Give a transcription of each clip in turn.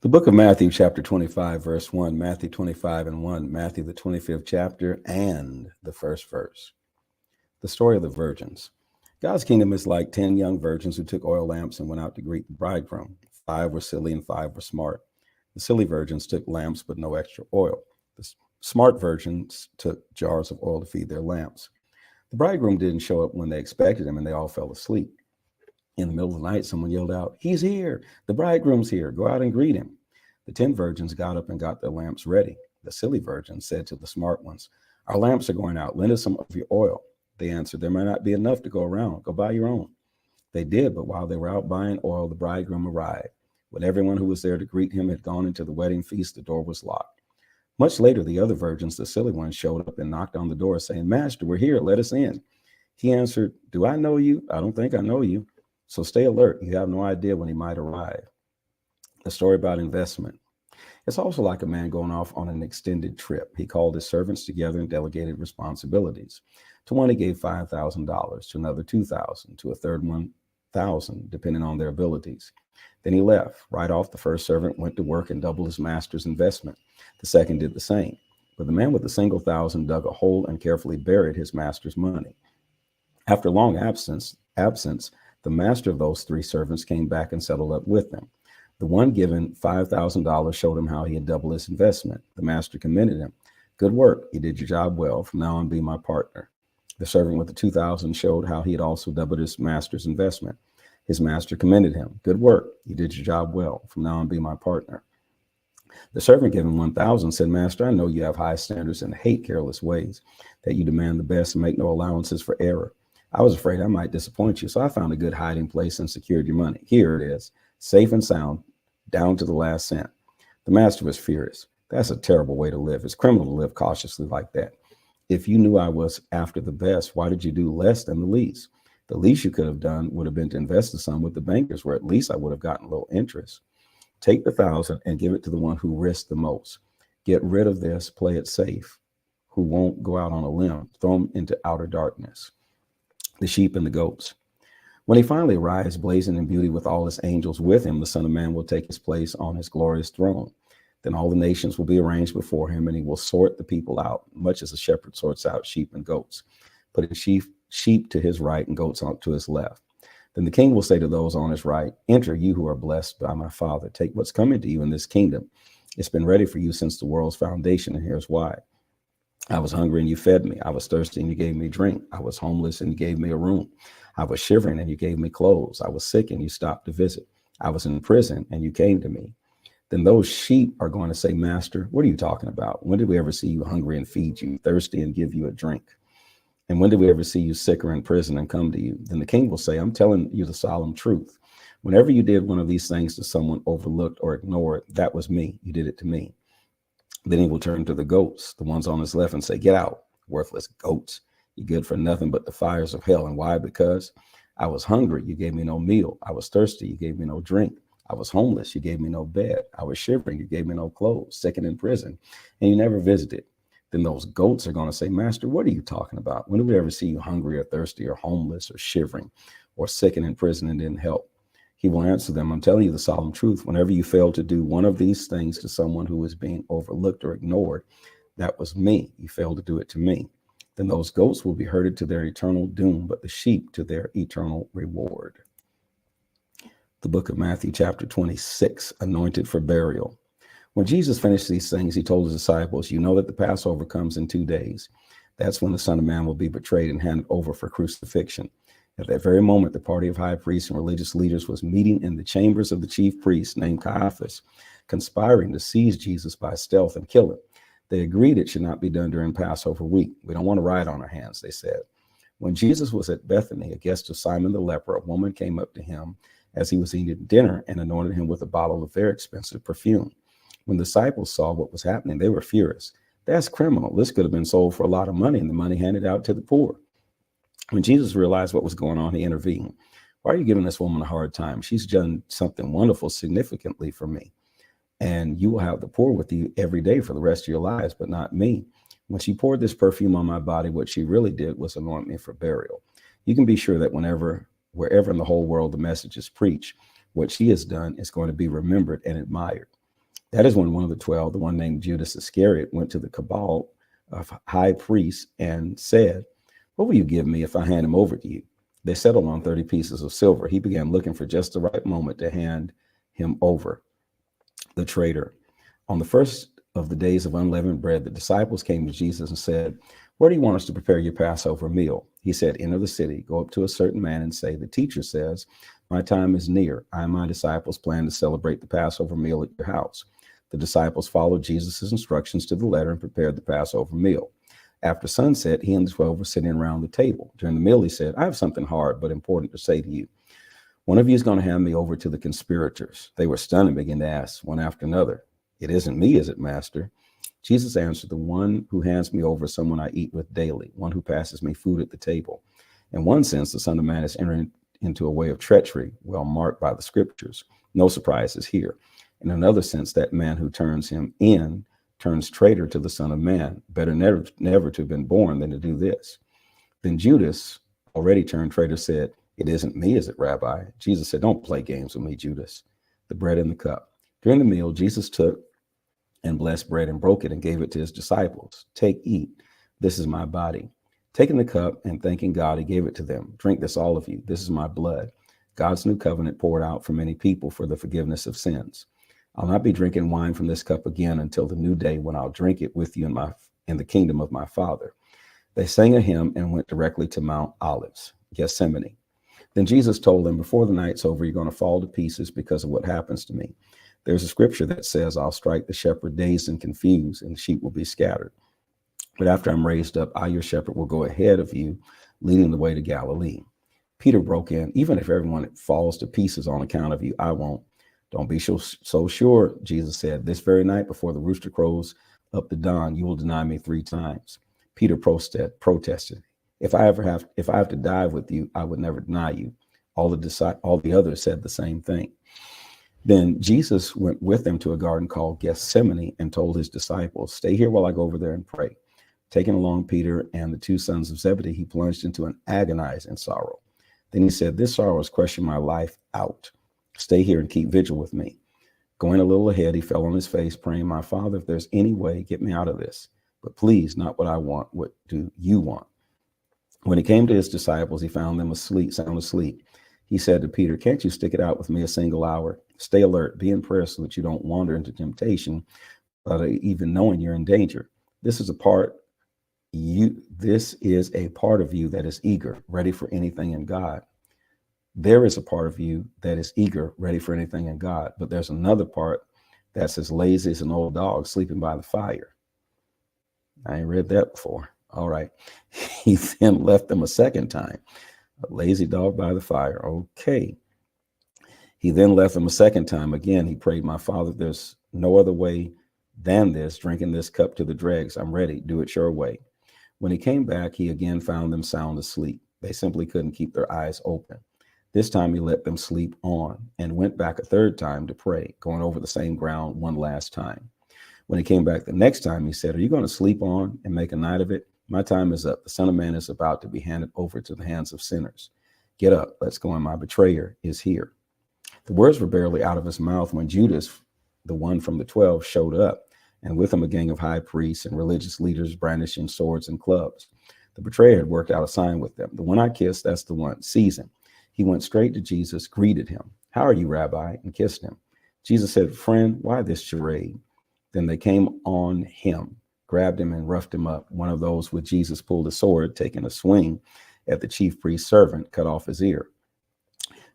The book of Matthew, chapter 25, verse 1, Matthew 25 and 1, Matthew, the 25th chapter, and the first verse. The story of the virgins. God's kingdom is like 10 young virgins who took oil lamps and went out to greet the bridegroom. 5 were silly and 5 were smart. The silly virgins took lamps but no extra oil. The smart virgins took jars of oil to feed their lamps. The bridegroom didn't show up when they expected him, and they all fell asleep. In the middle of the night, someone yelled out, "He's here! The bridegroom's here! Go out and greet him." The 10 virgins got up and got their lamps ready. The silly virgins said to the smart ones, "Our lamps are going out. Lend us some of your oil." They answered, "There might not be enough to go around. Go buy your own." They did, but while they were out buying oil, the bridegroom arrived. When everyone who was there to greet him had gone into the wedding feast, the door was locked. Much later, the other virgins, the silly ones, showed up and knocked on the door, saying, "Master, we're here. Let us in." He answered, "Do I know you? I don't think I know you. So stay alert. You have no idea when he might arrive." The story about investment. It's also like a man going off on an extended trip. He called his servants together and delegated responsibilities. To one, he gave $5,000, to another 2,000, to a third 1,000, depending on their abilities. Then he left. Right off, the first servant went to work and doubled his master's investment. The second did the same. But the man with the single thousand dug a hole and carefully buried his master's money. After long absence, the master of those 3 servants came back and settled up with them. The one given $5,000 showed him how he had doubled his investment. The master commended him. "Good work. You did your job well. From now on, be my partner." The servant with the 2,000 showed how he had also doubled his master's investment. His master commended him. "Good work. You did your job well. From now on, be my partner." The servant given 1,000 said, "Master, I know you have high standards and hate careless ways, that you demand the best and make no allowances for error. I was afraid I might disappoint you, so I found a good hiding place and secured your money. Here it is, safe and sound, down to the last cent." The master was furious. "That's a terrible way to live. It's criminal to live cautiously like that. If you knew I was after the best, why did you do less than the least? The least you could have done would have been to invest the sum with the bankers, where at least I would have gotten a little interest. Take the 1,000 and give it to the one who risked the most. Get rid of this, play it safe, who won't go out on a limb. Throw them into outer darkness." The sheep and the goats. When he finally arrives, blazing in beauty with all his angels with him, the Son of Man will take his place on his glorious throne. Then all the nations will be arranged before him, and he will sort the people out, much as a shepherd sorts out sheep and goats, putting sheep to his right and goats to his left. Then the king will say to those on his right, "Enter, you who are blessed by my Father. Take what's coming to you in this kingdom. It's been ready for you since the world's foundation, and here's why. I was hungry and you fed me. I was thirsty and you gave me drink. I was homeless and you gave me a room. I was shivering and you gave me clothes. I was sick and you stopped to visit. I was in prison and you came to me." Then those sheep are going to say, "Master, what are you talking about? When did we ever see you hungry and feed you, thirsty and give you a drink? And when did we ever see you sick or in prison and come to you?" Then the king will say, "I'm telling you the solemn truth. Whenever you did one of these things to someone overlooked or ignored, that was me. You did it to me." Then he will turn to the goats, the ones on his left, and say, "Get out, worthless goats. You're good for nothing but the fires of hell." And why? Because I was hungry, you gave me no meal. I was thirsty, you gave me no drink. I was homeless, you gave me no bed. I was shivering, you gave me no clothes. Sick and in prison, and you never visited. Then those goats are going to say, "Master, what are you talking about? When did we ever see you hungry or thirsty or homeless or shivering or sick and in prison and didn't help?" He will answer them, "I'm telling you the solemn truth. Whenever you fail to do one of these things to someone who is being overlooked or ignored, that was me. You failed to do it to me." Then those goats will be herded to their eternal doom, but the sheep to their eternal reward. The book of Matthew, chapter 26, anointed for burial. When Jesus finished these things, he told his disciples, "You know that the Passover comes in 2 days. That's when the Son of Man will be betrayed and handed over for crucifixion." At that very moment, the party of high priests and religious leaders was meeting in the chambers of the chief priest named Caiaphas, conspiring to seize Jesus by stealth and kill him. They agreed it should not be done during Passover week. "We don't want a riot on our hands," they said. When Jesus was at Bethany, a guest of Simon the leper, a woman came up to him as he was eating dinner and anointed him with a bottle of very expensive perfume. When the disciples saw what was happening, they were furious. "That's criminal. This could have been sold for a lot of money and the money handed out to the poor." When Jesus realized what was going on, he intervened. "Why are you giving this woman a hard time? She's done something wonderful significantly for me. And you will have the poor with you every day for the rest of your lives, but not me. When she poured this perfume on my body, what she really did was anoint me for burial. You can be sure that wherever in the whole world the message is preached, what she has done is going to be remembered and admired." That is when one of the 12, the one named Judas Iscariot, went to the cabal of high priests and said, "What will you give me if I hand him over to you?" They settled on 30 pieces of silver. He began looking for just the right moment to hand him over, the traitor. On the first of the days of unleavened bread, the disciples came to Jesus and said, "Where do you want us to prepare your Passover meal?" He said, "Enter the city, go up to a certain man and say, 'The teacher says, my time is near. I and my disciples plan to celebrate the Passover meal at your house.'" The disciples followed Jesus' instructions to the letter and prepared the Passover meal. After sunset, he and the 12 were sitting around the table. During the meal, he said, "I have something hard but important to say to you. One of you is going to hand me over to the conspirators." They were stunned and began to ask one after another, "It isn't me, is it, Master?" Jesus answered, "The one who hands me over is someone I eat with daily, one who passes me food at the table. In one sense, the Son of Man is entering into a way of treachery, well marked by the scriptures. No surprises here. In another sense, that man who turns him in turns traitor to the Son of Man. Better never to have been born than to do this." Then Judas, already turned traitor, said, "It isn't me, is it, Rabbi?" Jesus said, "Don't play games with me, Judas." The bread and the cup. During the meal, Jesus took and blessed bread and broke it and gave it to his disciples. "Take, eat. This is my body." Taking the cup and thanking God, he gave it to them. "Drink this, all of you. This is my blood, God's new covenant poured out for many people for the forgiveness of sins. I'll not be drinking wine from this cup again until the new day when I'll drink it with you in the kingdom of my Father." They sang a hymn and went directly to Mount Olives, Gethsemane. Then Jesus told them, "Before the night's over, you're going to fall to pieces because of what happens to me. There's a scripture that says, 'I'll strike the shepherd dazed and confused, and the sheep will be scattered.' But after I'm raised up, I, your shepherd, will go ahead of you, leading the way to Galilee." Peter broke in, "Even if everyone falls to pieces on account of you, I won't." "Don't be so sure," Jesus said. "This very night before the rooster crows up the dawn, you will deny me 3 times. Peter protested, If I have to die with you, I would never deny you." All the others said the same thing. Then Jesus went with them to a garden called Gethsemane and told his disciples, "Stay here while I go over there and pray." Taking along Peter and the 2 sons of Zebedee, he plunged into an agonizing sorrow. Then he said, "This sorrow is crushing my life out. Stay here and keep vigil with me." Going a little ahead, he fell on his face, praying, "My Father, if there's any way, get me out of this. But please, not what I want. What do you want?" When he came to his disciples, he found them sound asleep. He said to Peter, "Can't you stick it out with me a single hour? Stay alert, be in prayer so that you don't wander into temptation, without even knowing you're in danger. This is a part of you that is eager, ready for anything in God. There is a part of you that is eager, ready for anything in God, but there's another part that's as lazy as an old dog sleeping by the fire." I ain't read that before. All right. He then left them a second time. A lazy dog by the fire. Okay. He then left them a second time. Again, he prayed, "My Father, there's no other way than this, drinking this cup to the dregs. I'm ready. Do it your way." When he came back, he again found them sound asleep. They simply couldn't keep their eyes open. This time he let them sleep on and went back a third time to pray, going over the same ground one last time. When he came back the next time, he said, "Are you going to sleep on and make a night of it? My time is up. The Son of Man is about to be handed over to the hands of sinners. Get up, let's go, and my betrayer is here." The words were barely out of his mouth when Judas, the one from the 12, showed up, and with him a gang of high priests and religious leaders brandishing swords and clubs. The betrayer had worked out a sign with them. "The one I kissed, that's the one. Seize him." He went straight to Jesus, greeted him. "How are you, Rabbi?" and kissed him. Jesus said, "Friend, why this charade?" Then they came on him, grabbed him and roughed him up. One of those with Jesus pulled a sword, taking a swing at the chief priest's servant, cut off his ear.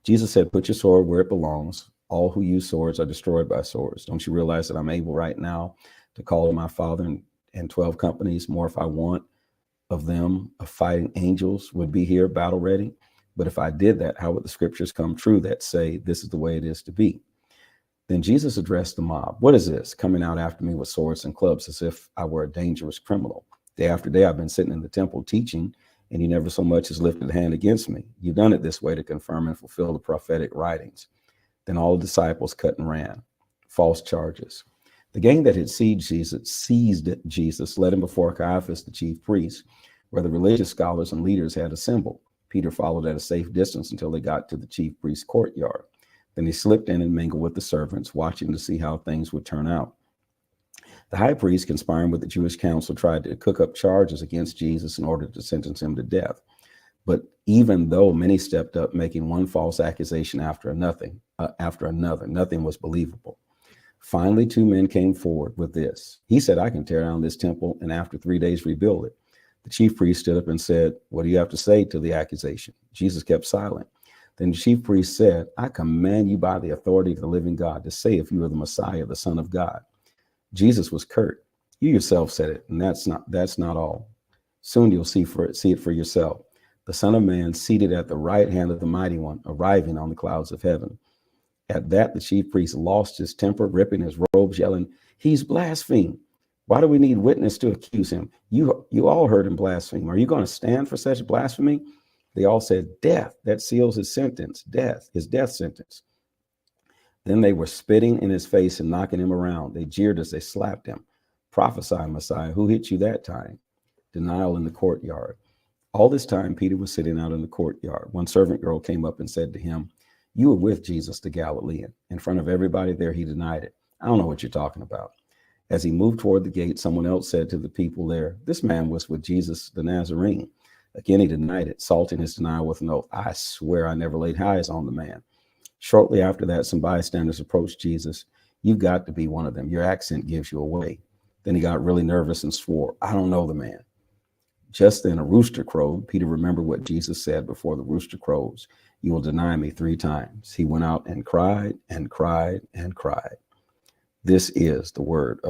Jesus said, "Put your sword where it belongs. All who use swords are destroyed by swords. Don't you realize that I'm able right now to call to my Father and 12 companies more if I want of them of fighting angels would be here battle ready? But if I did that, how would the scriptures come true that say this is the way it is to be?" Then Jesus addressed the mob. "What is this, coming out after me with swords and clubs as if I were a dangerous criminal? Day after day I've been sitting in the temple teaching, and you never so much as lifted a hand against me. You've done it this way to confirm and fulfill the prophetic writings." Then all the disciples cut and ran. False charges. The gang that had seized Jesus led him before Caiaphas, the chief priest, where the religious scholars and leaders had assembled. Peter followed at a safe distance until they got to the chief priest's courtyard. Then he slipped in and mingled with the servants, watching to see how things would turn out. The high priest, conspiring with the Jewish council, tried to cook up charges against Jesus in order to sentence him to death. But even though many stepped up, making one false accusation after another, nothing was believable. Finally, two men came forward with this. He said, I can tear down this temple and after 3 days rebuild it. The chief priest stood up and said, what do you have to say to the accusation? Jesus kept silent. Then the chief priest said, I command you by the authority of the living God to say if you are the Messiah, the Son of God. Jesus was curt. You yourself said it, and that's not all. Soon you'll see it for yourself. The Son of Man seated at the right hand of the Mighty One, arriving on the clouds of heaven. At that, the chief priest lost his temper, ripping his robes, yelling, he's blasphemed. Why do we need witness to accuse him? You all heard him blaspheme. Are you going to stand for such blasphemy? They all said, death. That seals his sentence, death, his death sentence. Then they were spitting in his face and knocking him around. They jeered as they slapped him. Prophesy, Messiah, who hit you that time? Denial in the courtyard. All this time, Peter was sitting out in the courtyard. One servant girl came up and said to him, you were with Jesus, the Galilean. In front of everybody there, he denied it. I don't know what you're talking about. As he moved toward the gate, someone else said to the people there, this man was with Jesus, the Nazarene. Again, he denied it, salting his denial with an oath. I swear I never laid eyes on the man. Shortly after that, some bystanders approached Jesus. You've got to be one of them. Your accent gives you away. Then he got really nervous and swore, I don't know the man. Just then a rooster crowed. Peter remembered what Jesus said before the rooster crows. You will deny me 3 times. He went out and cried and cried and cried. This is the word of